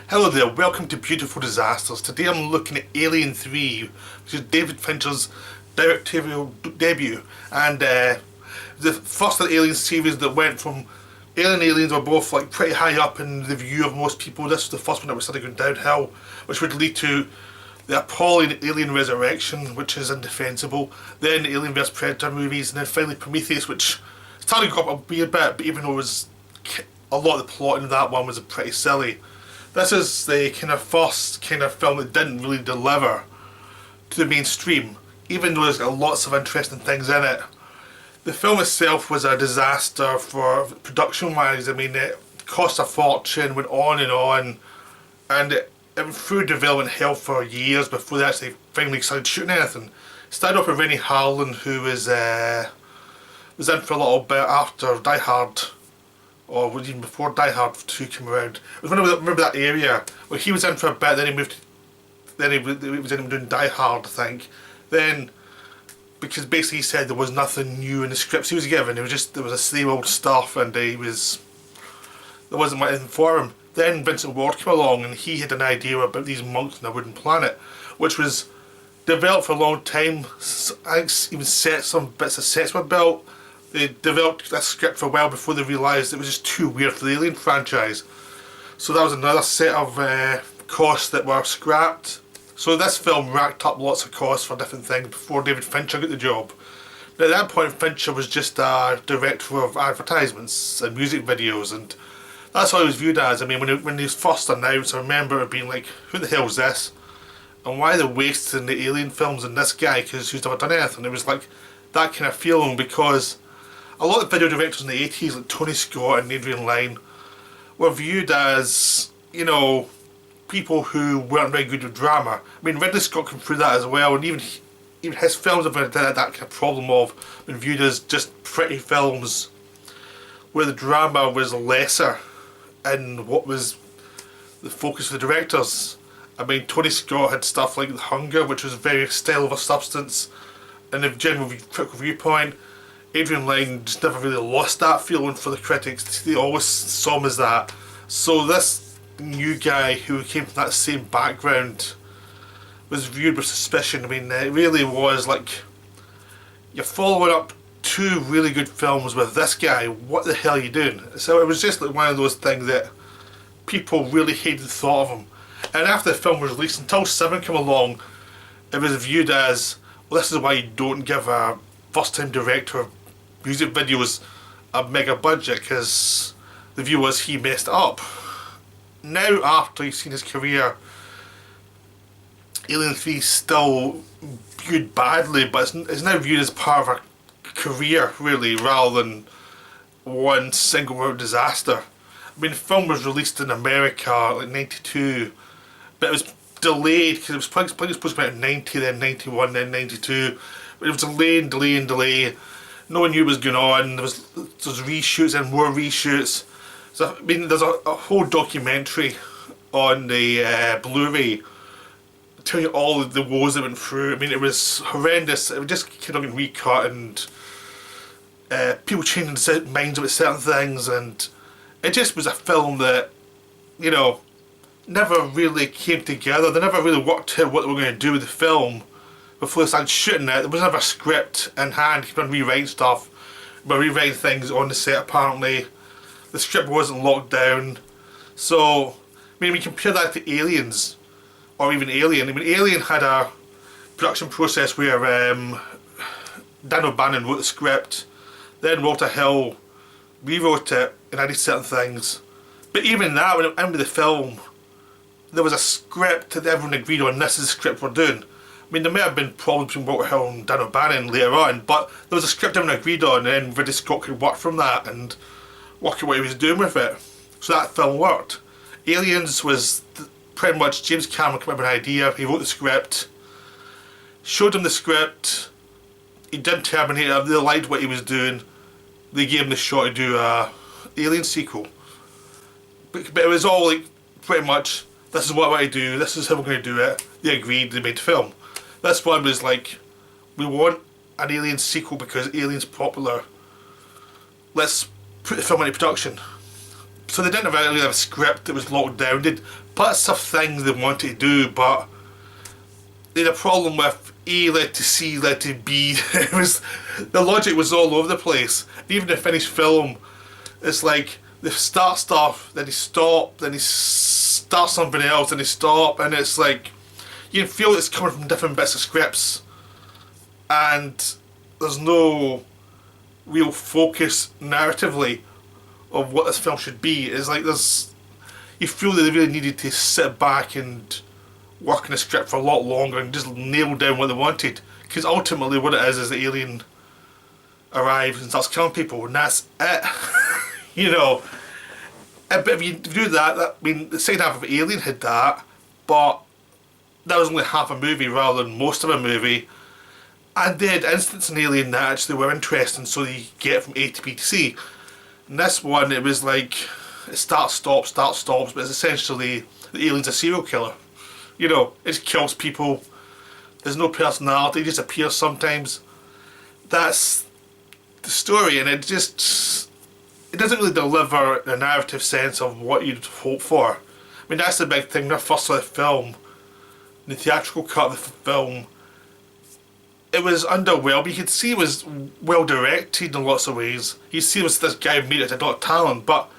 Hello there, welcome to Beautiful Disasters. Today I'm looking at Alien 3, which is David Fincher's directorial debut, and the first of the Alien series that went from Alien and Aliens were both like pretty high up in the view of most people. This was the first one that was starting going downhill, which would lead to the appalling Alien Resurrection, which is indefensible, then the Alien vs Predator movies, and then finally Prometheus, which started to go up a wee bit, but even though it was a lot of the plot in that one was pretty silly. This is the kind of first kind of film that didn't really deliver to the mainstream, even though there's got lots of interesting things in it. The film itself was a disaster for production-wise. I mean, it cost a fortune, went on, and it went through development hell for years before they actually finally started shooting anything. It started off with Rennie Harlan, who was in for a little bit after Die Hard, or even before Die Hard 2 came around. I was remember that area where he was in for a bit, then he moved, then he was in doing Die Hard, I think. Then, because basically he said there was nothing new in the scripts he was given, it was just, there was the same old stuff, and there wasn't much for him. Then Vincent Ward came along and he had an idea about these monks on a wooden planet, which was developed for a long time. I think even some bits of sets were built. They developed that script for a while before they realised it was just too weird for the Alien franchise. So that was another set of costs that were scrapped. So this film racked up lots of costs for different things before David Fincher got the job. But at that point Fincher was just a director of advertisements and music videos, and that's all he was viewed as. I mean, when he was first announced, I remember it being like, who the hell is this? And why are they wasting the Alien films on this guy because he's never done anything? It was like that kind of feeling, because a lot of video directors in the 80s, like Tony Scott and Adrian Lyne, were viewed as, you know, people who weren't very good with drama. I mean, Ridley Scott came through that as well, and even his films have had that kind of problem of being viewed as just pretty films where the drama was lesser and what was the focus of the directors. I mean, Tony Scott had stuff like The Hunger, which was very style of a substance, and the general critical viewpoint. Adrian Lyne just never really lost that feeling for the critics. They always saw him as that. So this new guy who came from that same background was viewed with suspicion. I mean, it really was like, you're following up two really good films with this guy, what the hell are you doing? So it was just like one of those things that people really hated the thought of him. And after the film was released, until 7 came along, it was viewed as, well, this is why you don't give a first-time director of music videos a mega budget, because the view was he messed up. Now, after you've seen his career, Alien 3 is still viewed badly, but it's now viewed as part of a career, really, rather than one single out disaster. I mean, the film was released in America like '92, but it was delayed because it was supposed to come out in '90, then '91, then '92. But it was delay. No one knew what was going on. There was reshoots and more reshoots. So I mean, there's a whole documentary on the Blu-ray telling you all of the woes that went through. I mean, it was horrendous. It was just kind of getting recut, and people changing their minds about certain things, and it just was a film that, you know, never really came together. They never really worked out what they were going to do with the film before they started shooting it. There was never a script in hand. Keep on rewriting stuff, but rewriting things on the set apparently. The script wasn't locked down. So, I mean, we compare that to Aliens, or even Alien. I mean, Alien had a production process where Dan O'Bannon wrote the script, then Walter Hill rewrote it and added certain things. But even that, when it ended the film, there was a script that everyone agreed on, this is the script we're doing. I mean, there may have been problems between Walter Hill and Dan O'Bannon later on, but there was a script everyone agreed on, and then Ridley Scott could work from that and work out what he was doing with it. So that film worked. Aliens was pretty much James Cameron came up with an idea, he wrote the script, showed him the script, he didn't terminate it, they liked what he was doing, they gave him the shot to do a Alien sequel. But it was all like, pretty much, this is what I want to do, this is how we're going to do it. They agreed, they made the film. This one was like, we want an Alien sequel because Alien's popular. Let's put the film into production. So they didn't really have a script that was locked down. They'd lots of things they wanted to do, but they had a problem with A led to C led to B. It was, the logic was all over the place. Even the finished film, it's like they start stuff, then they stop, then they start something else, then they stop, and it's like you can feel it's coming from different bits of scripts, and there's no real focus narratively of what this film should be. It's like you feel that they really needed to sit back and work on the script for a lot longer and just nail down what they wanted, because ultimately what it is the alien arrives and starts killing people, and that's it. You know, but if you do that, I mean, the second half of Alien had that, but that was only half a movie rather than most of a movie. And they had instances in Alien that actually were interesting, so you get from A to B to C. In this one, it was like, it starts, stops, but it's essentially the alien's a serial killer. You know, it just kills people. There's no personality, it just appears sometimes. That's the story, and it doesn't really deliver a narrative sense of what you'd hope for. I mean, that's the big thing. The first of the film, the theatrical cut of the film, it was underwhelming. You could see it was well directed in lots of ways. You see this guy made it a lot of talent, but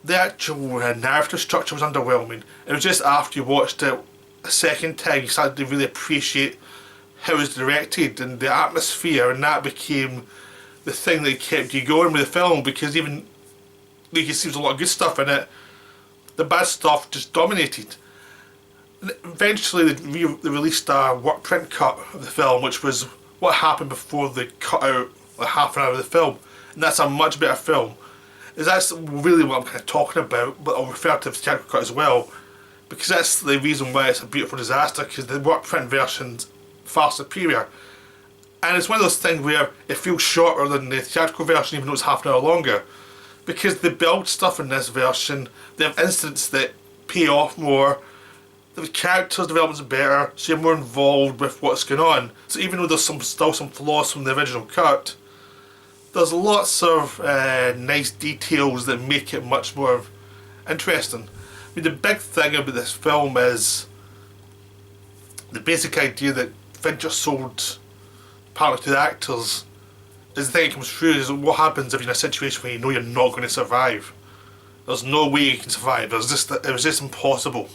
the actual narrative structure was underwhelming. It was just after you watched it a second time you started to really appreciate how it was directed and the atmosphere, and that became the thing that kept you going with the film, because even though you can see there's a lot of good stuff in it, the bad stuff just dominated. And eventually they released a workprint cut of the film, which was what happened before they cut out like half an hour of the film, and that's a much better film. That's really what I'm kind of talking about, but I'll refer to the theatrical cut as well, because that's the reason why it's a beautiful disaster, because the workprint version's far superior. And it's one of those things where it feels shorter than the theatrical version, even though it's half an hour longer, because they build stuff in this version. They have incidents that pay off more. The characters' developments are better, so you're more involved with what's going on. So even though there's still some flaws from the original cut, there's lots of nice details that make it much more interesting. I mean, the big thing about this film is the basic idea that Fincher sold partly to the actors is the thing that comes through is what happens if you're in a situation where you know you're not going to survive. There's no way you can survive. It was just impossible.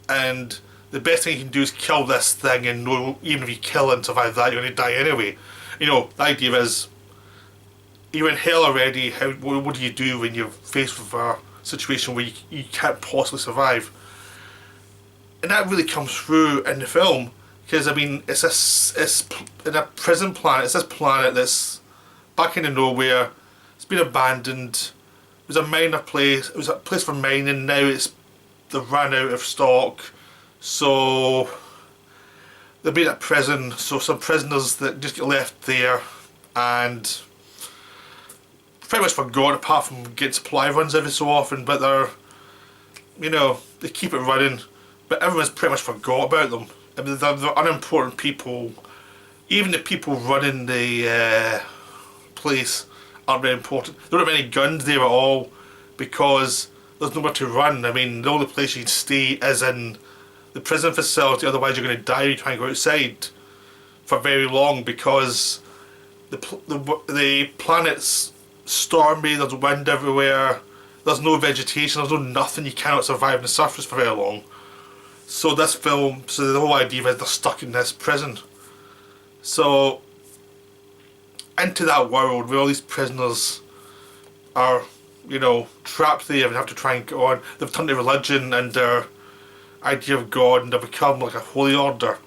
And the best thing you can do is kill this thing and know even if you kill it and survive that, you're going to die anyway. You know, the idea is you're in hell already, what do you do when you're faced with a situation where you can't possibly survive? And that really comes through in the film. Because I mean, it's in a prison planet. It's this planet that's back into nowhere. It's been abandoned. It was a miner place. It was a place for mining. Now they've ran out of stock, so they've been at prison. So some prisoners that just get left there and pretty much forgotten, apart from getting supply runs every so often. But they're, you know, they keep it running, but everyone's pretty much forgot about them. I mean, they're unimportant people. Even the people running the place aren't very important. There don't have any guns there at all because there's nowhere to run. I mean, the only place you can stay is in the prison facility, otherwise you're going to die if you try and go outside for very long, because the planet's stormy, there's wind everywhere, there's no vegetation, there's no nothing, you cannot survive on the surface for very long. So this film, so the whole idea is they're stuck in this prison. So, into that world where all these prisoners are, you know, trapped there and have to try and go on. They've turned to religion and their idea of God, and they've become like a holy order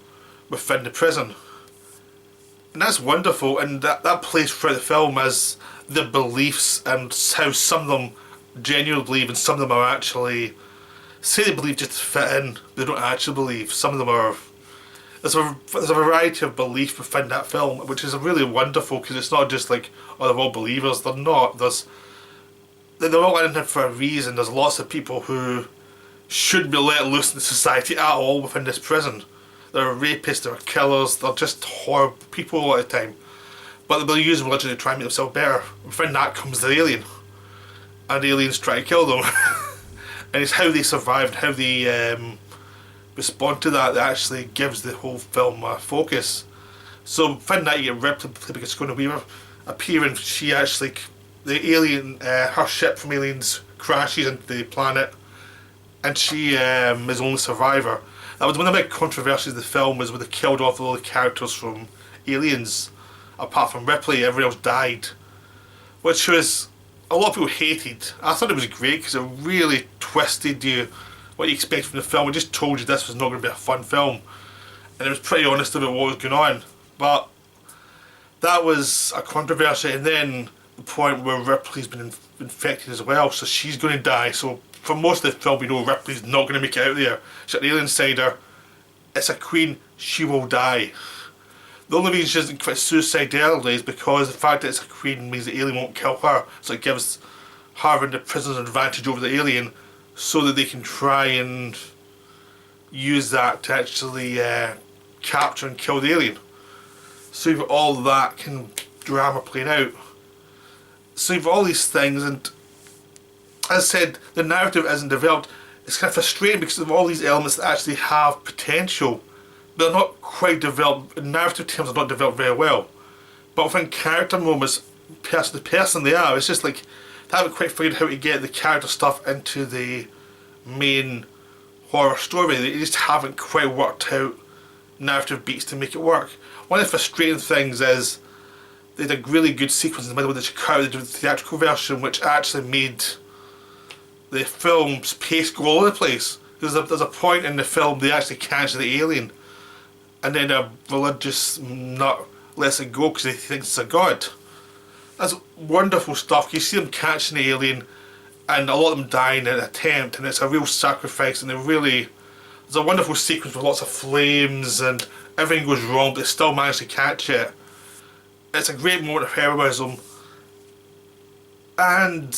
within the prison. And that's wonderful, and that plays throughout the film as the beliefs and how some of them genuinely believe and some of them are actually say they believe just to fit in, they don't actually believe. Some of them are, there's a variety of belief within that film, which is really wonderful, because it's not just like, oh, they're all believers. They're not. They're all in it for a reason. There's lots of people who shouldn't be let loose in society at all within this prison. They're rapists, they're killers, they're just horrible people all the time. But they'll use religion to try and make themselves better. Within that comes the alien. and aliens try to kill them. And it's how they survive and how they respond to that that actually gives the whole film a focus. So Finn that you get Ripley because Sigourney Weaver appearing, she actually, the alien, her ship from Aliens crashes into the planet, and she is the only survivor. That was one of the big controversies of the film, was when they killed off all the characters from Aliens. Apart from Ripley, everyone else died, which was a lot of people hated. I thought it was great because it really twisted you what you expect from the film. It just told you this was not going to be a fun film, and it was pretty honest about what was going on. But that was a controversy, and then the point where Ripley's been infected as well, so she's going to die. So for most of the film, we know Ripley's not going to make it out there. She's got the alien inside her. It's a queen. She will die. The only reason she doesn't commit suicide early is because the fact that it's a queen means the alien won't kill her, so it gives her and the prisoners an advantage over the alien, so that they can try and use that to actually capture and kill the alien. So you've got all that kind of drama playing out. So you've got all these things, and as I said, the narrative isn't developed. It's kind of frustrating because of all these elements that actually have potential. They're not quite developed, in narrative terms they're not developed very well. But within character moments, person to person they are, it's just like, they haven't quite figured out how to get the character stuff into the main horror story. They just haven't quite worked out narrative beats to make it work. One of the frustrating things is they had a really good sequence in the middle of the Chicago, they did the theatrical version, which actually made the film's pace go all over the place. There's a point in the film they actually catch the alien, and then a religious nut lets it go because he thinks it's a god. That's wonderful stuff. You see them catching the alien, and a lot of them die in an attempt, and it's a real sacrifice, and there's a wonderful sequence with lots of flames and everything goes wrong, but they still manage to catch it. It's a great moment of heroism. And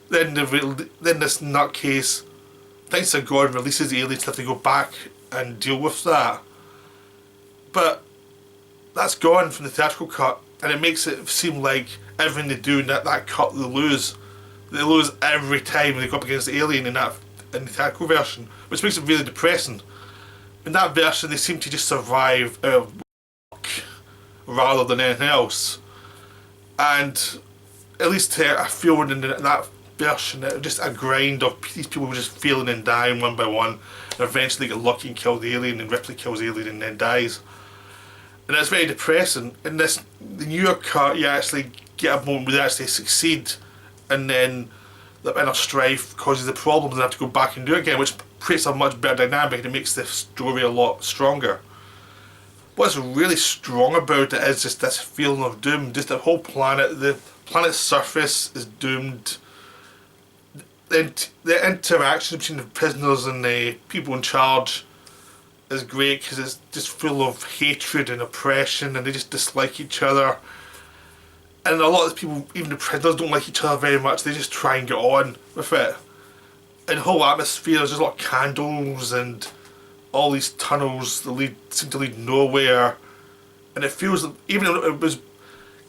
then this nutcase thinks that God releases the aliens to have to go back and deal with that. But that's gone from the theatrical cut, and it makes it seem like everything they do in that cut they lose. They lose every time they go up against the alien in the theatrical version, which makes it really depressing. In that version they seem to just survive out of luck rather than anything else. And at least I feel in that version it was just a grind of these people were just failing and dying one by one, and eventually get lucky and kill the alien, and Ripley kills the alien and then dies. And it's very depressing. In the newer cut you actually get a moment where they actually succeed, and then the inner strife causes the problems and they have to go back and do it again, which creates a much better dynamic and it makes the story a lot stronger. What's really strong about it is just this feeling of doom. Just the whole planet, the planet's surface is doomed. The interaction between the prisoners and the people in charge is great because it's just full of hatred and oppression, and they just dislike each other. And a lot of people, even the prisoners, don't like each other very much. They just try and get on with it. And the whole atmosphere, there's just a lot of candles and all these tunnels that seem to lead nowhere. And it feels, even though it was,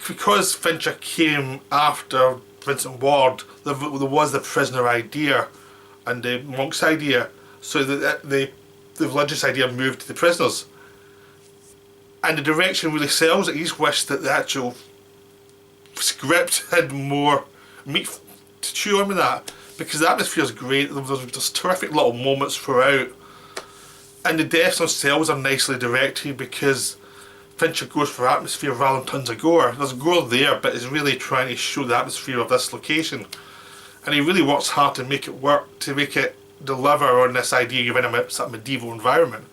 because Fincher came after Vincent Ward, there was the prisoner idea and the monks idea, so that the religious idea moved to the prisoners. And the direction really sells it. You just wish that the actual script had more meat to chew on with that, because the atmosphere is great. There's terrific little moments throughout, and the deaths themselves are nicely directed because Fincher goes for atmosphere rather than tons of gore. There's gore there, but he's really trying to show the atmosphere of this location, and he really works hard to make it work, to make it deliver on this idea you're in a sort of medieval environment.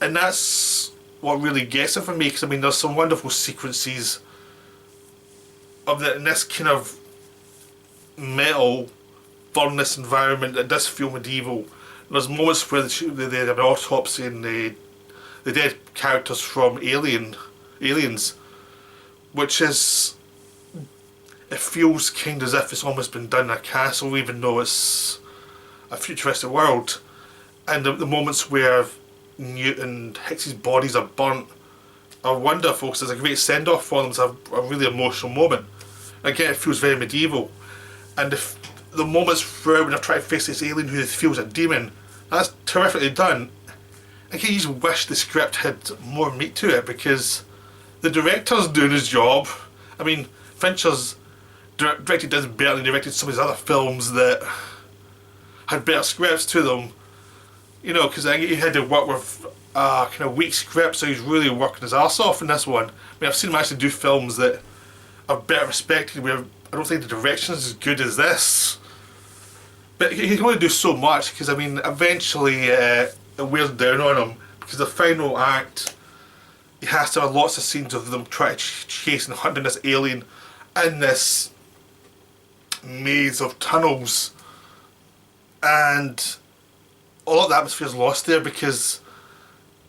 And that's what really gets it for me, because I mean there's some wonderful sequences of in this kind of metal furnace environment that does feel medieval. There's moments where they had an autopsy and the dead characters from Aliens, which is, it feels kind of as if it's almost been done in a castle, even though it's a futuristic world. And the moments where Newt and Hicks's bodies are burnt are wonderful, because there's a great send-off for them. It's a really emotional moment. Again, it feels very medieval, and the moments throughout when they're trying to face this alien who feels a demon, that's terrifically done. I can just wish the script had more meat to it, because the director's doing his job. I mean, Fincher's directed this better than directed some of his other films that had better scripts to them. You know, because I think he had to work with kind of weak script, so he's really working his arse off in this one. I mean, I've seen him actually do films that are better respected, where I don't think the direction is as good as this. But he can only do so much, because I mean, eventually it wears down on him, because the final act, he has to have lots of scenes of them trying to chase and hunting this alien in this maze of tunnels, and a lot of the atmosphere is lost there, because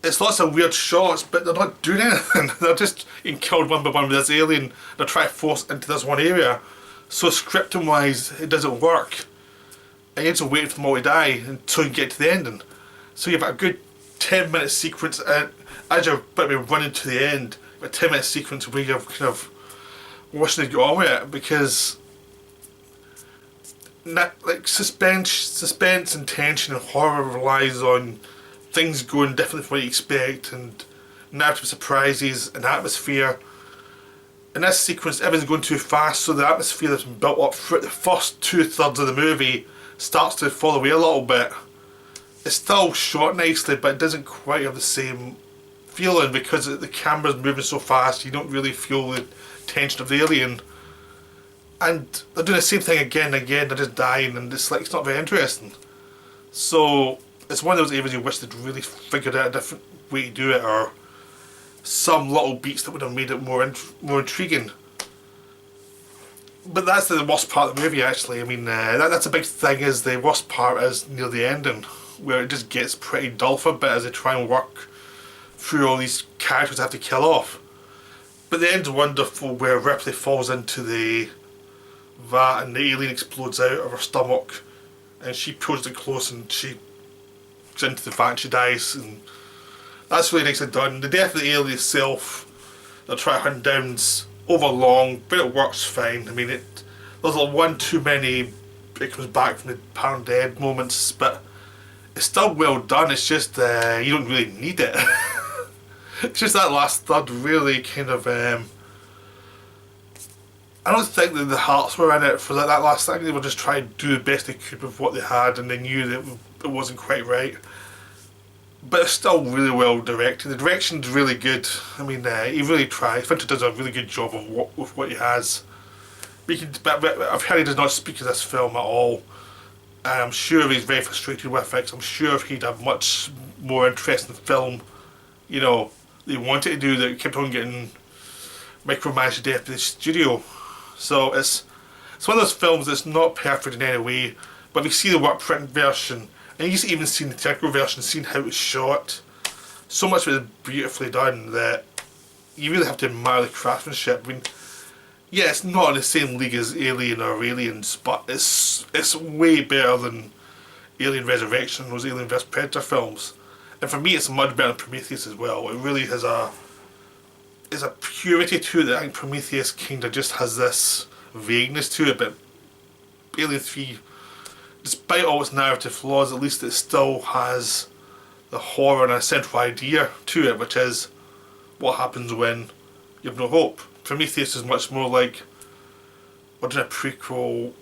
it's lots of weird shots, but they're not doing anything. They're just getting killed one by one with this alien. They're trying to force into this one area. So scripting wise, it doesn't work. And you have to wait for them all to die until you get to the ending. So you have a good 10-minute sequence, as you're about to be running to the end, a 10-minute sequence where you're kind of wishing to get on with it, because like suspense and tension and horror relies on things going differently from what you expect, and narrative surprises and atmosphere. In this sequence, everything's going too fast, so the atmosphere that's been built up throughout the first 2/3 of the movie starts to fall away a little bit. It's still shot nicely, but it doesn't quite have the same feeling, because the camera's moving so fast, you don't really feel the tension of the alien. And they're doing the same thing again and again, they're just dying, and it's like, it's not very interesting. So it's one of those areas you wish they'd really figured out a different way to do it, or some little beats that would have made it more intriguing. But that's the worst part of the movie, actually. I mean, that's a big thing, is the worst part is near the ending, where it just gets pretty dull for a bit as they try and work through all these characters they have to kill off. But the end's wonderful, where Ripley falls into the vat and the alien explodes out of her stomach, and she pulls it close and she goes into the vat and she dies, and that's really nicely done. The death of the alien itself, they'll try to hunt down's overlong, but it works fine. I mean, there's like one too many it comes back from the apparent dead moments, but it's still well done. It's just you don't really need it. It's just that last third really kind of I don't think that the hearts were in it for that last thing. They were just trying to do the best they could with what they had, and they knew that it wasn't quite right. But it's still really well directed. The direction's really good. I mean, he really tries. Fincher does a really good job of with what he has. But I've heard he does not speak of this film at all. And I'm sure he's very frustrated with it. I'm sure he'd have much more interest in the film, you know, they wanted to do, that kept on getting micromanaged to death by the studio. So it's one of those films that's not perfect in any way, but if you see the work print version, and you can even see the theatrical version, seeing how it's shot, so much of it is beautifully done that you really have to admire the craftsmanship. I mean, yeah, it's not in the same league as Alien or Aliens, but it's way better than Alien Resurrection, those Alien vs Predator films. And for me, it's much better than Prometheus as well. It really has a purity to it that I think Prometheus kind of just has this vagueness to it, but Alien 3, despite all its narrative flaws, at least it still has the horror and a central idea to it, which is what happens when you have no hope. Prometheus is much more like, we're doing a prequel.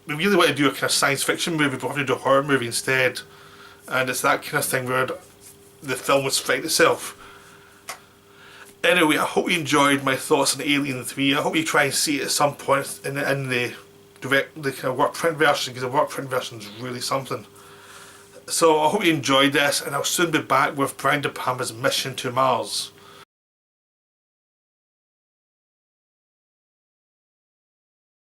We really want to do a kind of science fiction movie, but we're going to do a horror movie instead. And it's that kind of thing where the film was fighting itself. Anyway, I hope you enjoyed my thoughts on Alien 3. I hope you try and see it at some point in the kind of work print version, because the work print version is really something. So I hope you enjoyed this, and I'll soon be back with Brian De Palma's Mission to Mars.